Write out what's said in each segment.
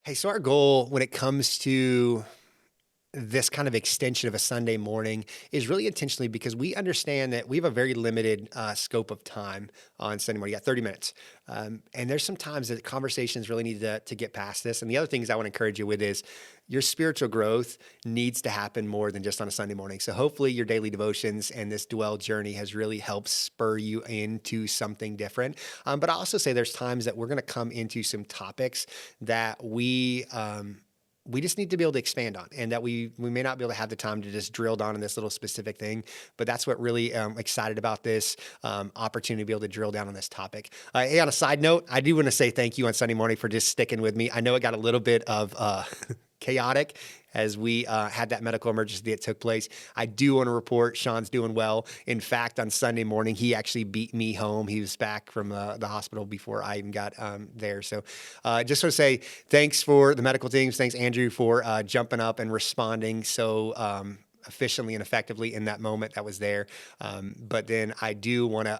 Hey, so our goal when it comes to this kind of extension of a Sunday morning is really intentionally because we understand that we have a very limited scope of time on Sunday morning. You got 30 minutes. And there's some times that conversations really need to get past this. And the other things I want to encourage you with is your spiritual growth needs to happen more than just on a Sunday morning. So hopefully your daily devotions and this dwell journey has really helped spur you into something different. But I also say there's times that we're going to come into some topics that we just need to be able to expand on, and that we may not be able to have the time to just drill down on this little specific thing. But that's what really excited about this opportunity to be able to drill down on this topic. Hey, on a side note, I do want to say thank you on Sunday morning for just sticking with me. I know it got a little bit of chaotic as we had that medical emergency that took place. I do want to report Sean's doing well. In fact, on Sunday morning, he actually beat me home. He was back from the hospital before I even got there. So just want to say thanks for the medical teams. Thanks, Andrew, for jumping up and responding so efficiently and effectively in that moment that was there. But then I do want to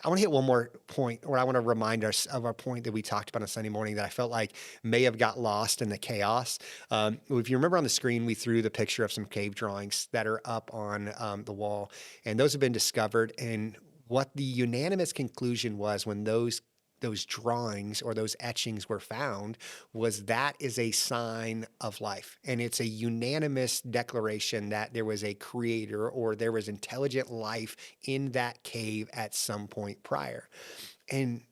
I want to hit one more point, or I want to remind us of our point that we talked about on Sunday morning that I felt like may have got lost in the chaos. If you remember on the screen, we threw the picture of some cave drawings that are up on the wall, and those have been discovered. And what the unanimous conclusion was when those drawings or those etchings were found was that is a sign of life. And it's a unanimous declaration that there was a creator or there was intelligent life in that cave at some point prior. And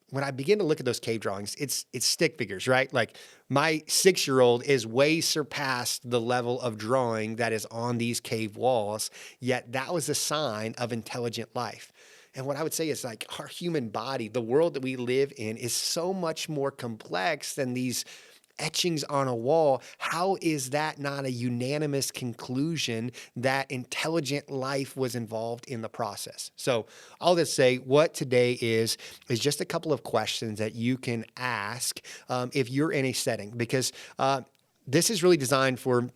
when I begin to look at those cave drawings, it's stick figures, right? Like my 6-year-old is way surpassed the level of drawing that is on these cave walls, yet that was a sign of intelligent life. And what I would say is like our human body, the world that we live in is so much more complex than these etchings on a wall. How is that not a unanimous conclusion that intelligent life was involved in the process? So all this say, what today is just a couple of questions that you can ask if you're in a setting, because this is really designed for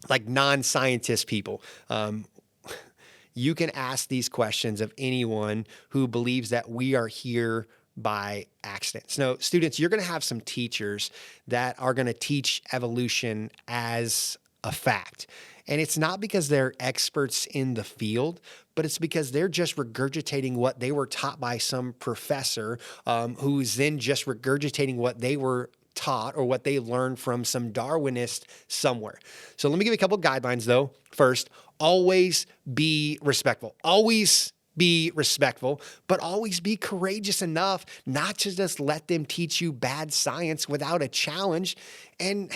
like non-scientist people. You can ask these questions of anyone who believes that we are here by accident. So students, you're going to have some teachers that are going to teach evolution as a fact. And it's not because they're experts in the field, but it's because they're just regurgitating what they were taught by some professor who's then just regurgitating what they were taught or what they learned from some Darwinist somewhere. So let me give you a couple of guidelines though. First, always be respectful. Always be respectful, but always be courageous enough not to just let them teach you bad science without a challenge, and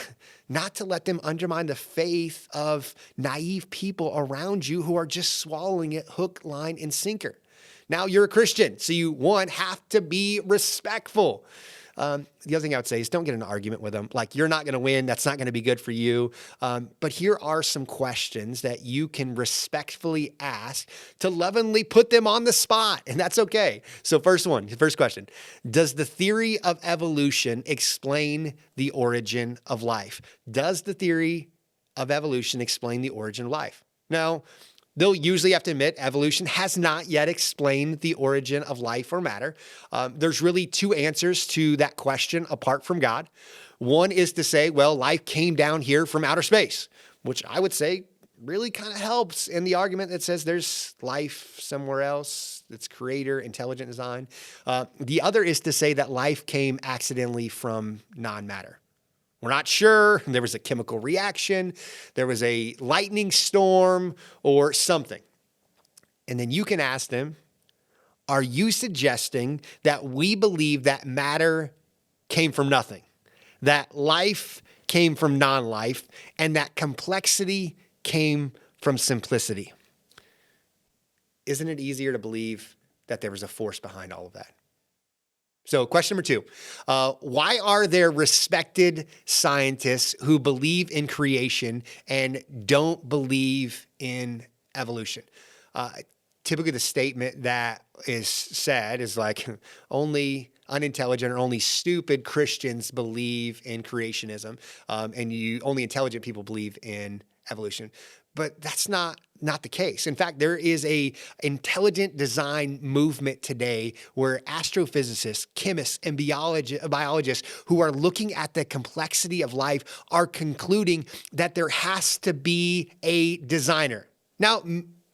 not to let them undermine the faith of naive people around you who are just swallowing it hook, line, and sinker. Now you're a Christian, so you, one, have to be respectful. The other thing I would say is don't get in an argument with them. Like, you're not going to win. That's not going to be good for you. But here are some questions that you can respectfully ask to lovingly put them on the spot. And that's okay. So first question, does the theory of evolution explain the origin of life? Does the theory of evolution explain the origin of life? Now, they'll usually have to admit evolution has not yet explained the origin of life or matter. There's really two answers to that question apart from God. One is to say, well, life came down here from outer space, which I would say really kind of helps in the argument that says there's life somewhere else that's creator, intelligent design. The other is to say that life came accidentally from non-matter. We're not sure. There was a chemical reaction. There was a lightning storm or something. And then you can ask them, are you suggesting that we believe that matter came from nothing, that life came from non-life, and that complexity came from simplicity? Isn't it easier to believe that there was a force behind all of that? So question number 2, why are there respected scientists who believe in creation and don't believe in evolution? Typically the statement that is said is like, only unintelligent or only stupid Christians believe in creationism, and only intelligent people believe in evolution. But that's not the case. In fact, there is a intelligent design movement today where astrophysicists, chemists, and biologists who are looking at the complexity of life are concluding that there has to be a designer. Now,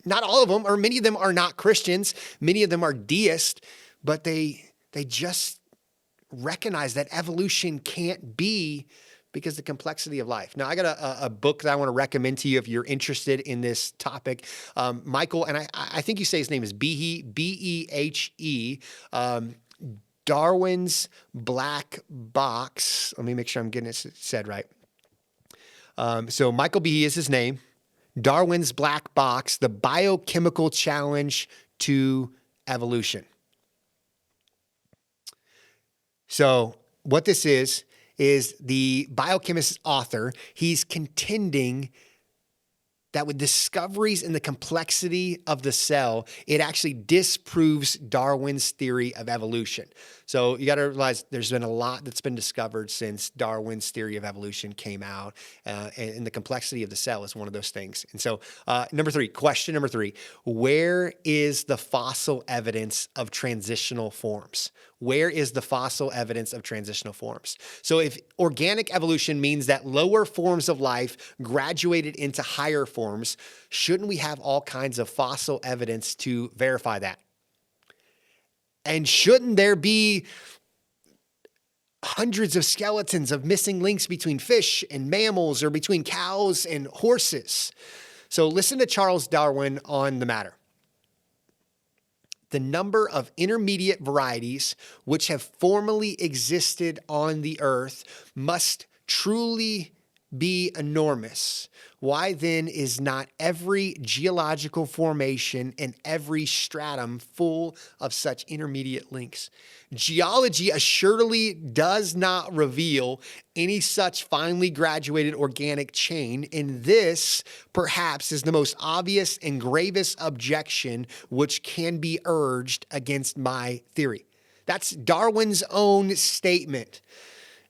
not all of them, or many of them are not Christians. Many of them are deists, but they just recognize that evolution can't be because the complexity of life. Now, I got a book that I want to recommend to you if you're interested in this topic. Michael, and I think you say his name is Behe, B-E-H-E, Darwin's Black Box. Let me make sure I'm getting it said right. So Michael Behe is his name. Darwin's Black Box, The Biochemical Challenge to Evolution. So what this is the biochemist author, he's contending that with discoveries in the complexity of the cell, it actually disproves Darwin's theory of evolution. So you got to realize there's been a lot that's been discovered since Darwin's theory of evolution came out, and the complexity of the cell is one of those things. And so question number three, where is the fossil evidence of transitional forms? Where is the fossil evidence of transitional forms? So if organic evolution means that lower forms of life graduated into higher forms, shouldn't we have all kinds of fossil evidence to verify that? And shouldn't there be hundreds of skeletons of missing links between fish and mammals or between cows and horses? So listen to Charles Darwin on the matter. The number of intermediate varieties which have formerly existed on the earth must truly be enormous. Why then is not every geological formation and every stratum full of such intermediate links? Geology assuredly does not reveal any such finely graduated organic chain, and this perhaps is the most obvious and gravest objection which can be urged against my theory. That's Darwin's own statement.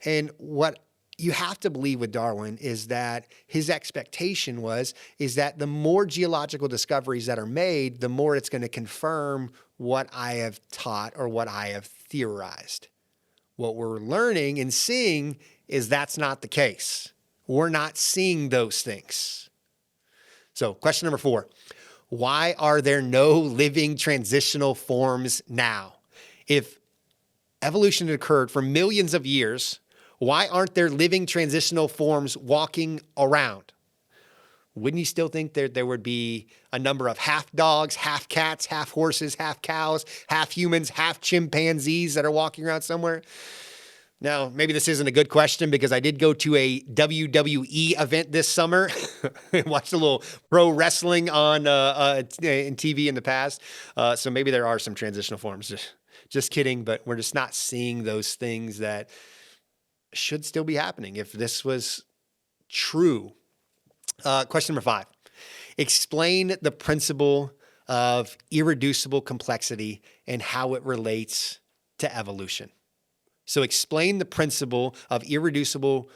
And what you have to believe with Darwin is that his expectation is that the more geological discoveries that are made, the more it's going to confirm what I have taught or what I have theorized. What we're learning and seeing is that's not the case. We're not seeing those things. So question number 4, why are there no living transitional forms now? If evolution had occurred for millions of years, why aren't there living transitional forms walking around? Wouldn't you still think that there would be a number of half dogs, half cats, half horses, half cows, half humans, half chimpanzees that are walking around somewhere? Now, maybe this isn't a good question because I did go to a WWE event this summer and watched a little pro wrestling on in TV in the past. So maybe there are some transitional forms. Just kidding, but we're just not seeing those things that should still be happening if this was true. Question number 5. Explain the principle of irreducible complexity and how it relates to evolution. So explain the principle of irreducible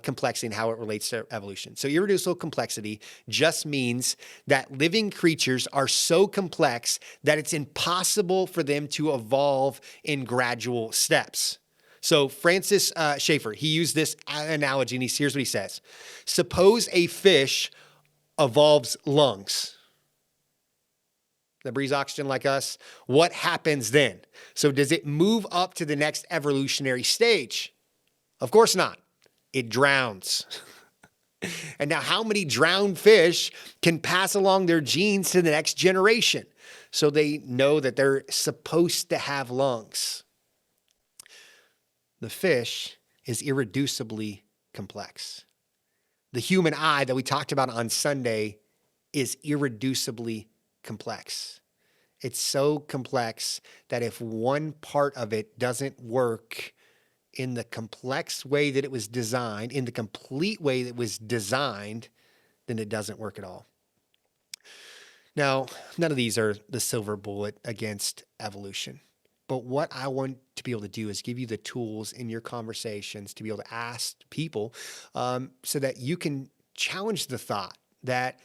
complexity and how it relates to evolution. So irreducible complexity just means that living creatures are so complex that it's impossible for them to evolve in gradual steps. So Francis Schaeffer, he used this analogy, and here's what he says. Suppose a fish evolves lungs that breathes oxygen like us. What happens then? So does it move up to the next evolutionary stage? Of course not. It drowns. And now how many drowned fish can pass along their genes to the next generation so they know that they're supposed to have lungs? The fish is irreducibly complex. The human eye that we talked about on Sunday is irreducibly complex. It's so complex that if one part of it doesn't work in the complex way that it was designed, in the complete way that it was designed, then it doesn't work at all. Now, none of these are the silver bullet against evolution. But what I want to be able to do is give you the tools in your conversations to be able to ask people so that you can challenge the thought that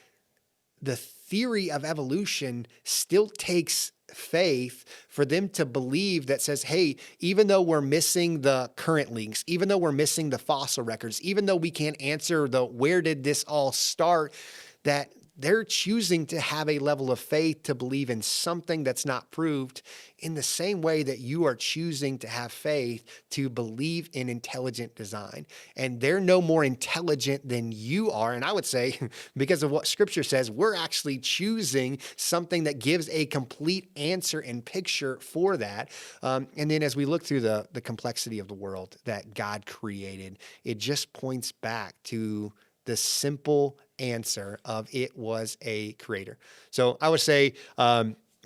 the theory of evolution still takes faith for them to believe that says, hey, even though we're missing the current links, even though we're missing the fossil records, even though we can't answer the where did this all start, that they're choosing to have a level of faith to believe in something that's not proved, in the same way that you are choosing to have faith to believe in intelligent design. And they're no more intelligent than you are. And I would say, because of what scripture says, we're actually choosing something that gives a complete answer and picture for that. And then as we look through the complexity of the world that God created, it just points back to the simple answer of it was a creator. So I would say,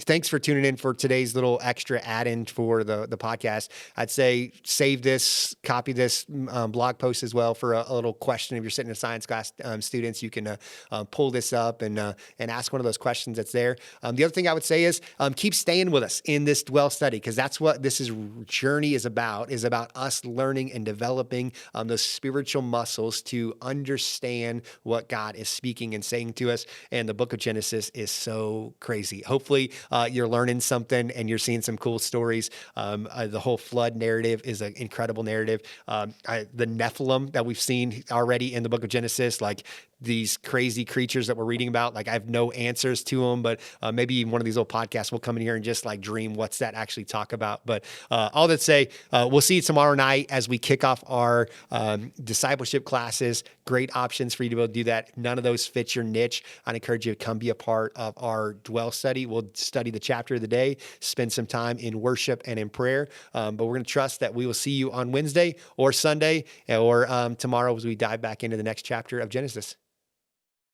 thanks for tuning in for today's little extra add-in for the podcast. I'd say save this, copy this blog post as well for a little question. If you're sitting in a science class, students, you can pull this up and ask one of those questions that's there. The other thing I would say is keep staying with us in this dwell study, because that's what this journey is about us learning and developing those spiritual muscles to understand what God is speaking and saying to us. And the book of Genesis is so crazy. Hopefully, you're learning something and you're seeing some cool stories. The whole flood narrative is an incredible narrative. The Nephilim that we've seen already in the book of Genesis, like these crazy creatures that we're reading about, like I have no answers to them, but maybe even one of these little podcasts will come in here and just like dream what's that actually talk about. But all that say, we'll see you tomorrow night as we kick off our discipleship classes. Great options for you to be able to do that. None of those fit your niche. I'd encourage you to come be a part of our dwell study. We'll study the chapter of the day, spend some time in worship and in prayer. But we're going to trust that we will see you on Wednesday or Sunday or tomorrow as we dive back into the next chapter of Genesis.